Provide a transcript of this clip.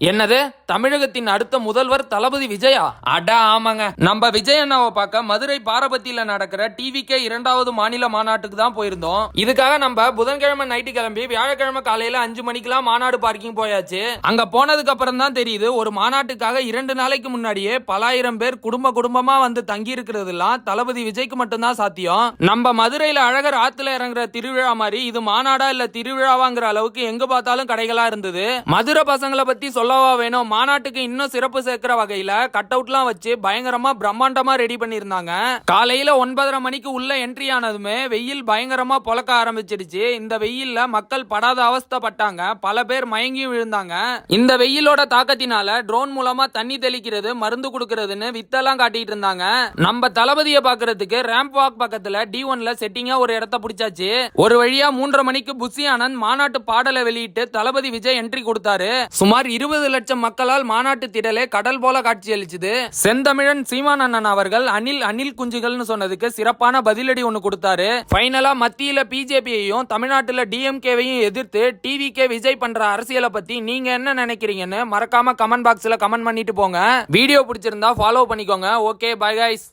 என்னது, தமிழகத்தின் அடுத்த முதல்வர் தளபதி விஜயா? அட ஆமாங்க, நம்ம விஜய் அண்ணாவை பார்க்க மதுரை பாரபத்தியில நடக்கிற டிவிகே 2வது மாநில மாநாட்டுக்கு தான் போயிருந்தோம். இதுக்காக நம்ம புதன்கிழமை நைட்டு கிளம்பி வியாழக்கிழமை காலையில 5 மணிக்கெல்லாம் மாநாடு பார்க்கிங் போயாச்சு. அங்க போனதுக்கு அப்புறம் தான் தெரியுது, ஒரு மாநாட்டுக்காக 2 நாளைக்கு முன்னாடியே பல ஆயிரம் பேர் குடும்பமா வந்து தங்கி இருக்கிறதுலாம் தளபதி விஜய்க்கு மட்டும்தான் சாத்தியம். நம்ம மதுரையில அழகர் ஆத்துல இறங்குற திருவிழா மாதிரி இது மாநாடா இல்ல திருவிழாவாங்கிற அளவுக்கு எங்க பார்த்தாலும் கடைகளா இருந்தது. மதுரை பசங்களை பத்தி சொல்லவா வேணும், மாநாட்டுக்கு இன்னும் சிறப்பு சேர்க்கிற வகையில கட் அவுட்லாம் வச்சு பயங்கரமா பிரம்மாண்டமா ரெடி பண்ணிருந்தாங்க. காலையில 9:30 மணிக்கு உள்ள என்ட்ரி ஆனதுமே வெயில் பயங்கரமா பொழக்க ஆரம்பிச்சிடுச்சு. இந்த வெயில்ல மக்கள் படாத அவஸ்தைப்பட்டாங்க, பல பேர் மயங்கி விழுந்தாங்க. இந்த வெயிலோட தாக்கத்தினால ட்ரோன் மூலமா தண்ணி தெளிக்கிறது, மருந்து கொடுக்கறதுன்னு வித்தெல்லாம் காட்டிட்டு இருந்தாங்க. நம்ம தளபதியை பாக்குறதுக்கு ரேம்ப் வாக் பக்கத்துல D1ல செட்டிங்கா ஒரு இடத்த பிடிச்சாச்சு. ஒரு வழியா 3:30 மணிக்கு புஷி ஆனந்த் மாநாட்டு பாடலை வெளியிட்டு தளபதி விஜய் என்ட்ரி கொடுத்தாரு. சுமார் 20 லட்சம் மக்களால் மாநாட்டு திடலே கடல் போல காட்சியளிச்சது. செந்தமிழன் சீமான் அண்ணன் அவர்கள் அணில் குஞ்சுகள்னு சொன்னதுக்கு சிறப்பான பதிலடி ஒன்னு கொடுத்தாரு. ஃபைனலா மத்தியில பிஜேபியையும் தமிழ்நாட்டுல டிஎம்கேவையும் எதிர்த்து டிவிகே விஜய் பண்ற அரசியலை பத்தி நீங்க என்ன நினைக்கிறீங்கன்னு மறக்காம கமெண்ட் பாக்ஸ்ல கமெண்ட் பண்ணிட்டு போங்க. வீடியோ பிடிச்சிருந்தா ஃபாலோ பண்ணிக்கோங்க. Okay, bye guys.